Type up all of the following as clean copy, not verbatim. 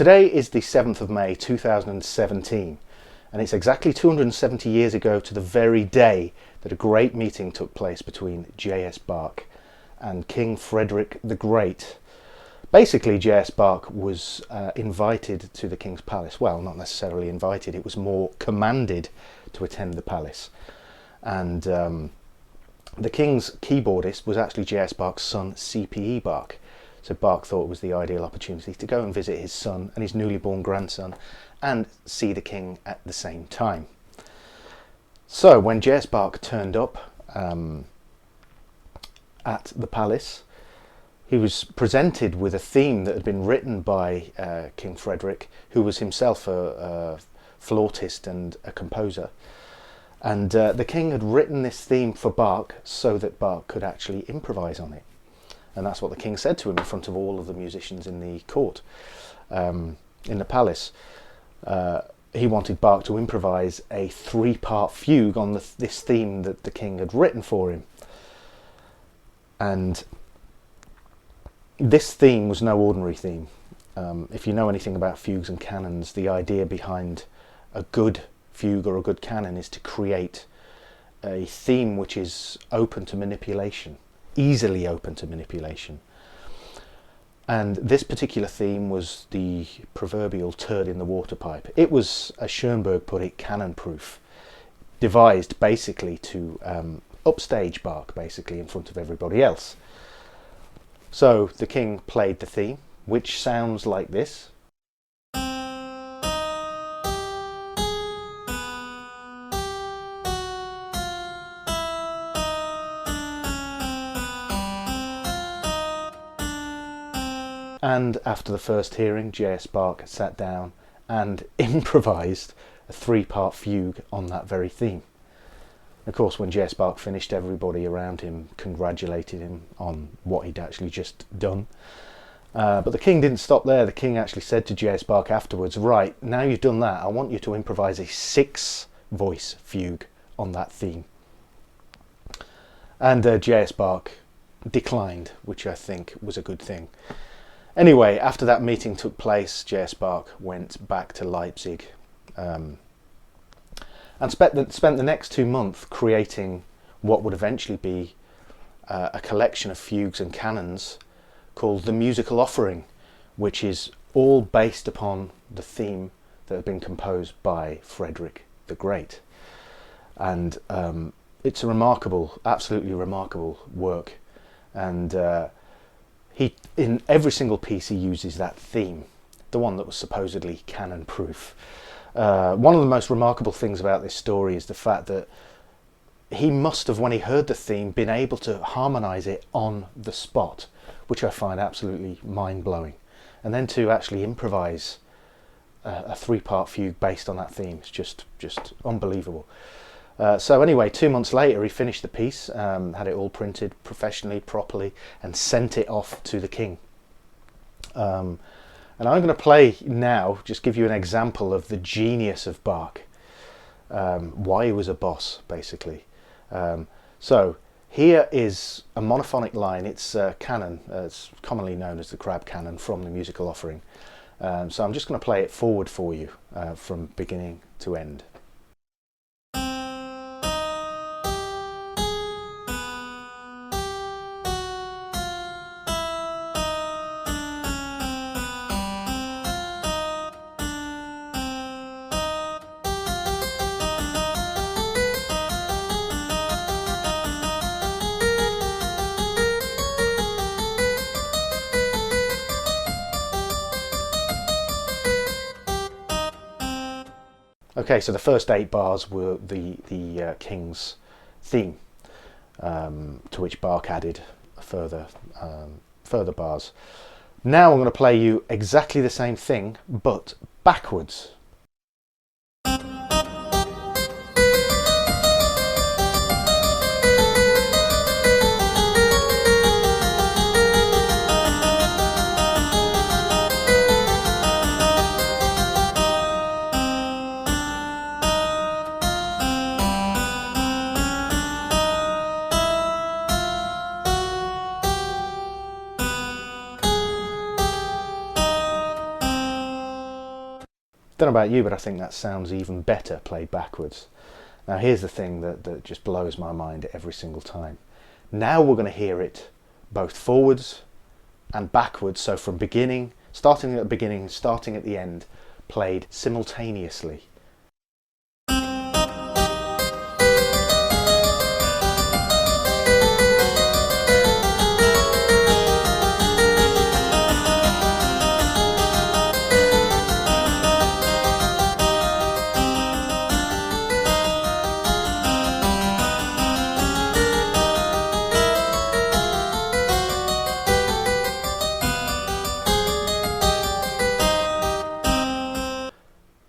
Today is the 7th of May 2017, and it's exactly 270 years ago to the very day that a great meeting took place between J.S. Bach and King Frederick the Great. Basically, J.S. Bach was invited to the King's Palace. Well, not necessarily invited, it was more commanded to attend the palace. And the King's keyboardist was actually J.S. Bach's son, C.P.E. Bach. So Bach thought it was the ideal opportunity to go and visit his son and his newly born grandson and see the King at the same time. So when J.S. Bach turned up at the palace, he was presented with a theme that had been written by King Frederick, who was himself a flautist and a composer. And the King had written this theme for Bach so that Bach could actually improvise on it. And that's what the King said to him in front of all of the musicians in the court, in the palace. He wanted Bach to improvise a 3-part fugue on this theme that the King had written for him. And this theme was no ordinary theme. If you know anything about fugues and canons, the idea behind a good fugue or a good canon is to create a theme which is open to manipulation, easily open to manipulation. And this particular theme was the proverbial turd in the water pipe. It was, as Schoenberg put it, canon-proof, devised basically to upstage Bach, basically, in front of everybody else. So the King played the theme, which sounds like this. And after the first hearing, J.S. Bach sat down and improvised a 3-part fugue on that very theme. Of course, when J.S. Bach finished, everybody around him congratulated him on what he'd actually just done. But the King didn't stop there. The King actually said to J.S. Bach afterwards, "Right, now you've done that, I want you to improvise a 6-voice fugue on that theme." And J.S. Bach declined, which I think was a good thing. Anyway, after that meeting took place, J.S. Bach went back to Leipzig and spent the next 2 months creating what would eventually be a collection of fugues and canons called the Musical Offering, which is all based upon the theme that had been composed by Frederick the Great. And it's a remarkable, absolutely remarkable work. And in every single piece he uses that theme, the one that was supposedly canon-proof. One of the most remarkable things about this story is the fact that he must have, when he heard the theme, been able to harmonise it on the spot, which I find absolutely mind-blowing. And then to actually improvise a 3-part fugue based on that theme is just unbelievable. So anyway, 2 months later he finished the piece, had it all printed professionally, properly, and sent it off to the King. And I'm going to play now, just give you an example of the genius of Bach, why he was a boss, basically. So here is a monophonic line. It's a canon, it's commonly known as the Crab Canon from the Musical Offering. So I'm just going to play it forward for you from beginning to end. Okay, so the first 8 bars were the King's theme, to which Bach added further bars. Now I'm going to play you exactly the same thing, but backwards. Don't know about you, but I think that sounds even better played backwards. Now here's the thing that just blows my mind every single time. Now we're going to hear it both forwards and backwards, so from beginning, starting at the beginning, starting at the end, played simultaneously.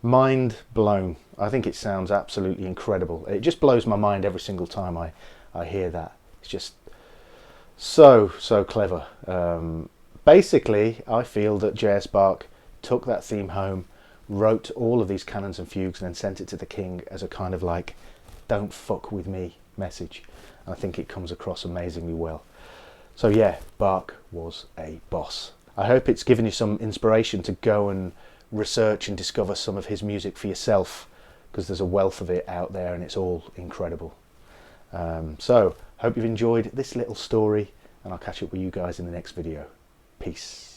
Mind blown. I think it sounds absolutely incredible. It just blows my mind every single time I hear that. It's just so clever. Basically, I feel that J.S. Bach took that theme home, wrote all of these canons and fugues, and then sent it to the king as a kind of like, don't fuck with me message. And I think it comes across amazingly well. So yeah, Bach was a boss. I hope it's given you some inspiration to go and research and discover some of his music for yourself, because there's a wealth of it out there and it's all incredible. So hope you've enjoyed this little story, and I'll catch up with you guys in the next video. Peace.